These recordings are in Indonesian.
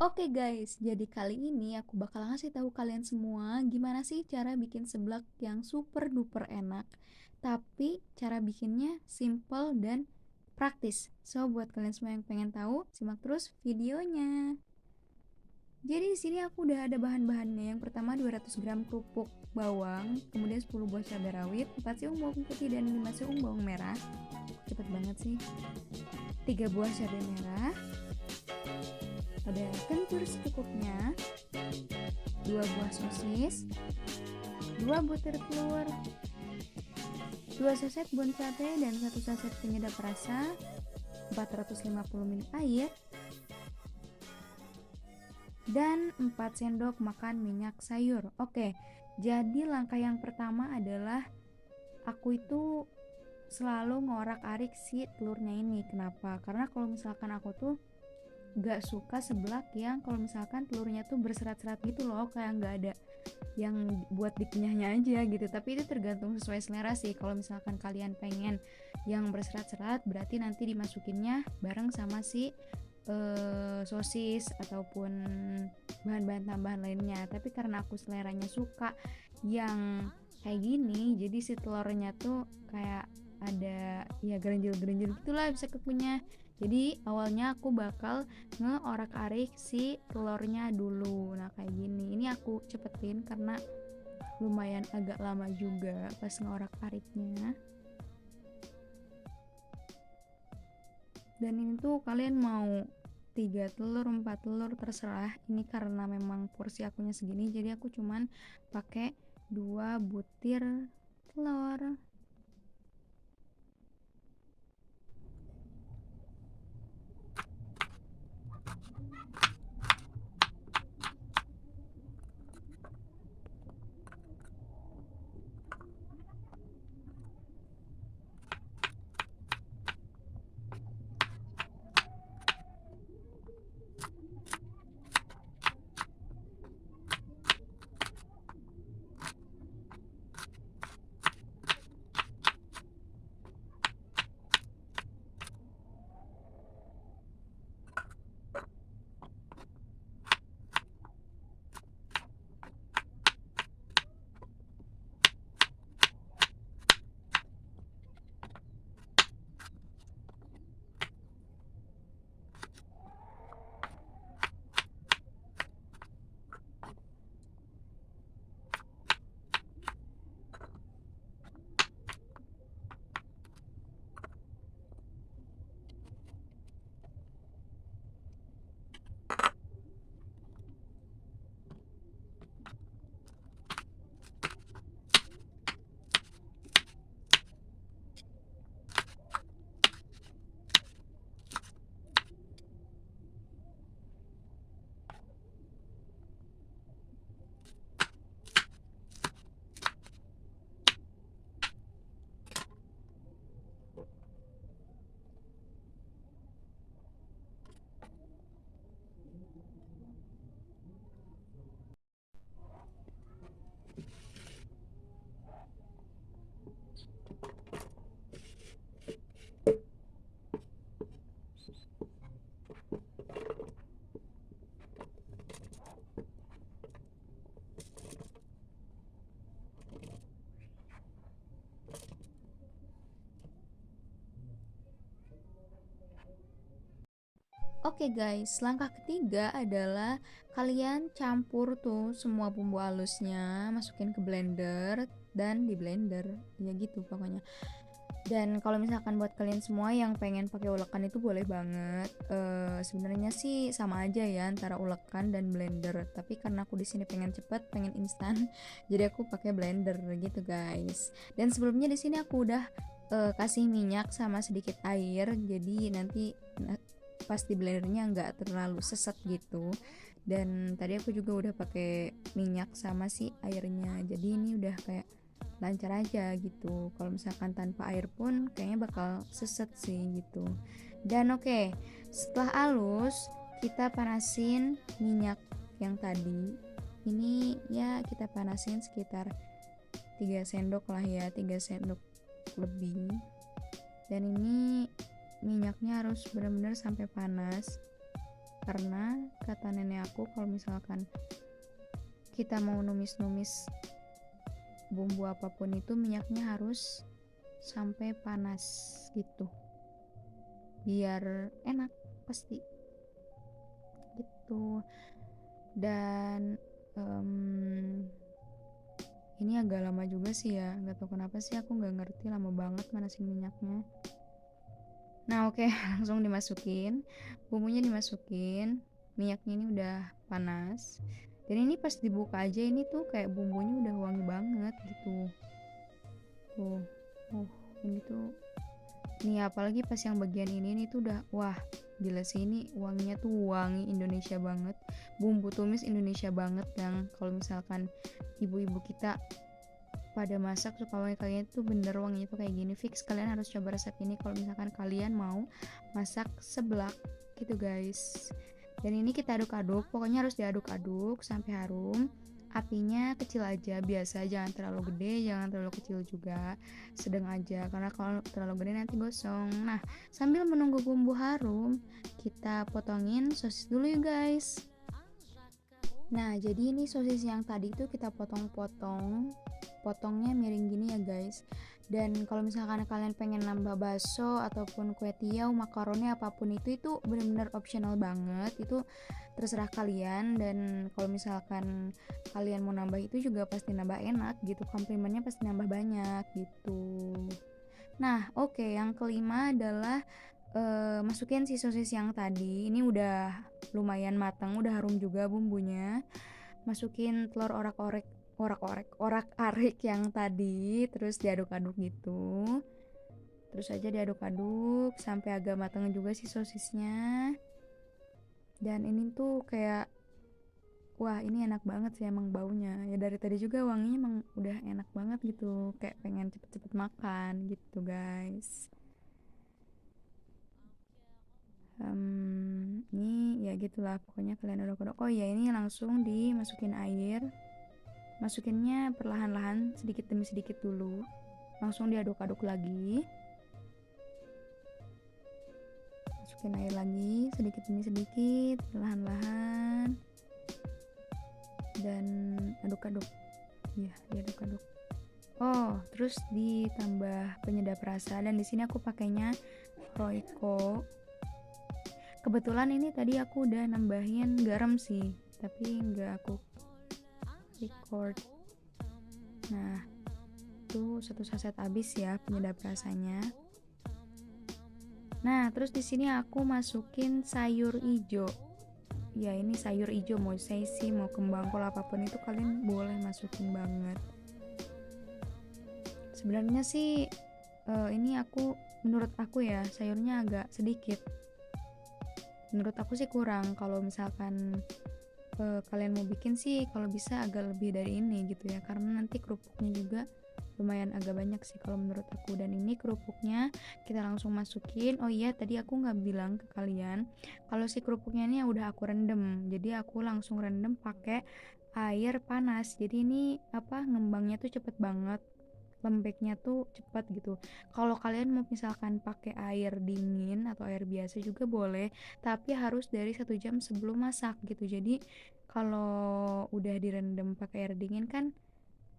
Oke guys, jadi kali ini aku bakal ngasih tahu kalian semua gimana sih cara bikin seblak yang super duper enak, tapi cara bikinnya simple dan praktis. So buat kalian semua yang pengen tahu, simak terus videonya. Jadi di sini aku udah ada bahan-bahannya. Yang pertama 200 gram kerupuk bawang, kemudian 10 buah cabai rawit, 4 siung bawang putih dan 5 siung bawang merah. Cepet banget sih. 3 buah cabai merah, ada kencur secukupnya, 2 buah sosis, 2 butir telur, 2 saset bon sate dan 1 saset penyedap rasa, 450 ml air, dan 4 sendok makan minyak sayur. Oke, jadi langkah yang pertama adalah aku itu selalu ngorak-arik si telurnya ini. Kenapa? Karena kalau misalkan aku tuh gak suka seblak yang kalau misalkan telurnya tuh berserat-serat gitu loh, kayak gak ada yang buat dikunyahnya aja gitu. Tapi itu tergantung sesuai selera sih. Kalau misalkan kalian pengen yang berserat-serat, berarti nanti dimasukinnya bareng sama si sosis ataupun bahan-bahan tambahan lainnya. Tapi karena aku seleranya suka yang kayak gini, jadi si telurnya tuh kayak ada ya gerenjel-gerenjel gitulah bisa kekunyah. Jadi awalnya aku bakal ngeorak-arik si telurnya dulu. Nah kayak gini, ini aku cepetin karena lumayan agak lama juga pas ngeorak-ariknya. Dan ini tuh kalian mau 3 telur 4 telur terserah. Ini karena memang porsi akunya segini, jadi aku cuman pakai 2 butir telur. Oke guys, langkah ketiga adalah kalian campur tuh semua bumbu halusnya, masukin ke blender dan di blender, ya gitu pokoknya. Dan kalau misalkan buat kalian semua yang pengen pakai ulekan itu boleh banget. Sebenarnya sih sama aja ya antara ulekan dan blender. Tapi karena aku di sini pengen cepet, pengen instan, jadi aku pakai blender gitu guys. Dan sebelumnya di sini aku udah kasih minyak sama sedikit air. Jadi nanti pas di blendernya nggak terlalu seset gitu. Dan tadi aku juga udah pakai minyak sama si airnya. Jadi ini udah kayak lancar aja gitu. Kalau misalkan tanpa air pun kayaknya bakal seset sih gitu. Dan oke, setelah halus kita panasin minyak yang tadi. Ini ya kita panasin sekitar 3 sendok lah ya, 3 sendok lebih. Dan ini minyaknya harus benar-benar sampai panas. Karena kata nenek aku kalau misalkan kita mau numis-numis bumbu apapun itu minyaknya harus sampai panas gitu, biar enak pasti gitu. Dan ini agak lama juga sih ya, nggak tahu kenapa sih aku nggak ngerti, lama banget manasin minyaknya. Nah oke, langsung dimasukin bumbunya, dimasukin minyaknya, ini udah panas. Dan ini pas dibuka aja ini tuh kayak bumbunya udah wangi banget gitu tuh. Ini tuh nih, apalagi pas yang bagian ini tuh udah wah gila sih, ini wanginya tuh wangi Indonesia banget, bumbu tumis Indonesia banget, yang kalau misalkan ibu-ibu kita pada masak suka wangi kalian tuh bener wanginya tuh kayak gini. Fix kalian harus coba resep ini kalau misalkan kalian mau masak seblak gitu guys. Dan ini kita aduk-aduk, pokoknya harus diaduk-aduk sampai harum. Apinya kecil aja, biasa, jangan terlalu gede, jangan terlalu kecil juga, sedang aja, karena kalau terlalu gede nanti gosong. Nah, sambil menunggu bumbu harum, kita potongin sosis dulu ya guys. Nah, jadi ini sosis yang tadi itu kita potong-potong, potongnya miring gini ya guys. Dan kalau misalkan kalian pengen nambah bakso ataupun kue tiaw, makaroni, apapun itu benar-benar optional banget, itu terserah kalian. Dan kalau misalkan kalian mau nambah itu juga pasti nambah enak gitu, komplimennya pasti nambah banyak gitu. Nah oke, yang kelima adalah masukin si sosis yang tadi, ini udah lumayan matang, udah harum juga bumbunya. Masukin telur orak-arik yang tadi, terus diaduk-aduk gitu, terus aja diaduk-aduk sampai agak matang juga si sosisnya. Dan ini tuh kayak wah ini enak banget sih emang baunya ya, dari tadi juga wanginya emang udah enak banget gitu, kayak pengen cepet-cepet makan gitu guys. Ini ya gitulah pokoknya, kalian aduk-aduk. Oh ya, ini langsung dimasukin air, masukinnya perlahan-lahan sedikit demi sedikit dulu, langsung diaduk-aduk lagi, masukin air lagi sedikit demi sedikit perlahan-lahan, dan aduk-aduk ya, diaduk-aduk. Oh terus ditambah penyedap rasa, dan di sini aku pakainya Royco. Kebetulan ini tadi aku udah nambahin garam sih, tapi nggak aku record. Nah itu 1 saset habis ya penyedap rasanya. Nah terus di sini aku masukin sayur ijo. Ya ini sayur ijo, mau sesi, mau kembang kol, apapun itu kalian boleh masukin banget. Sebenarnya sih ini menurut aku ya sayurnya agak sedikit. Menurut aku sih kurang. Kalau misalkan kalian mau bikin sih kalau bisa agak lebih dari ini gitu ya, karena nanti kerupuknya juga lumayan agak banyak sih kalau menurut aku. Dan ini kerupuknya kita langsung masukin. Oh iya tadi aku nggak bilang ke kalian kalau si kerupuknya ini udah aku rendem, jadi aku langsung rendem pakai air panas, jadi ini ngembangnya tuh cepet banget, lembeknya tuh cepet gitu. Kalau kalian mau misalkan pakai air dingin atau air biasa juga boleh, tapi harus dari 1 jam sebelum masak gitu. Jadi kalau udah direndam pakai air dingin kan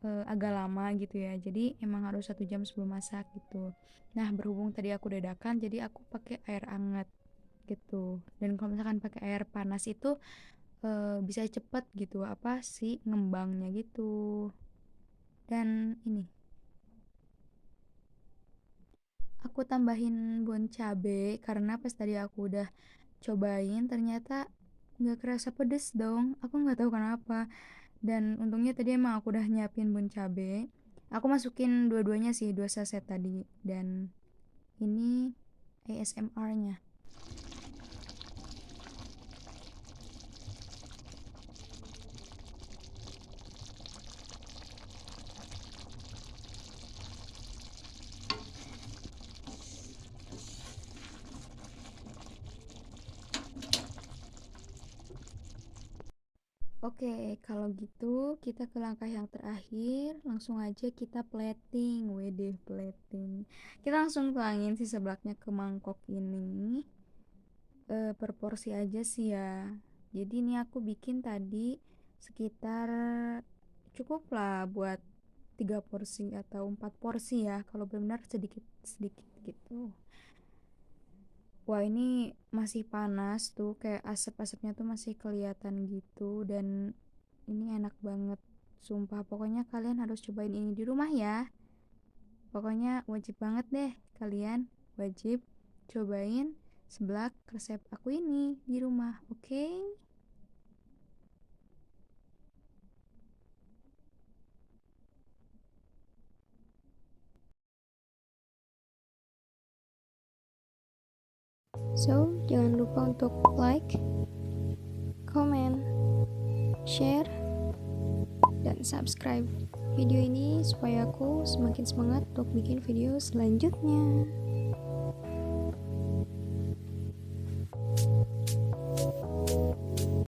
agak lama gitu ya, jadi emang harus 1 jam sebelum masak gitu. Nah berhubung tadi aku dadakan, jadi aku pakai air hangat gitu. Dan kalau misalkan pakai air panas itu bisa cepet gitu sih ngembangnya gitu. Dan ini aku tambahin bon cabe karena pas tadi aku udah cobain ternyata nggak kerasa pedes dong, aku nggak tahu kenapa. Dan untungnya tadi emang aku udah nyiapin bon cabe, aku masukin dua-duanya sih, 2 saset tadi. Dan ini ASMR nya. Oke, kalau gitu kita ke langkah yang terakhir, langsung aja kita plating. Wede, plating. Kita langsung tuangin si seblaknya ke mangkok ini. per porsi aja sih ya. Jadi ini aku bikin tadi sekitar cukup lah buat 3 porsi atau 4 porsi ya, kalau benar sedikit sedikit gitu. Wah, ini masih panas tuh, kayak asap-asapnya tuh masih kelihatan gitu, dan ini enak banget sumpah. Pokoknya kalian harus cobain ini di rumah ya. Pokoknya wajib banget deh, kalian wajib cobain seblak resep aku ini di rumah, oke? So, jangan lupa untuk like, comment, share, dan subscribe video ini supaya aku semakin semangat untuk bikin video selanjutnya.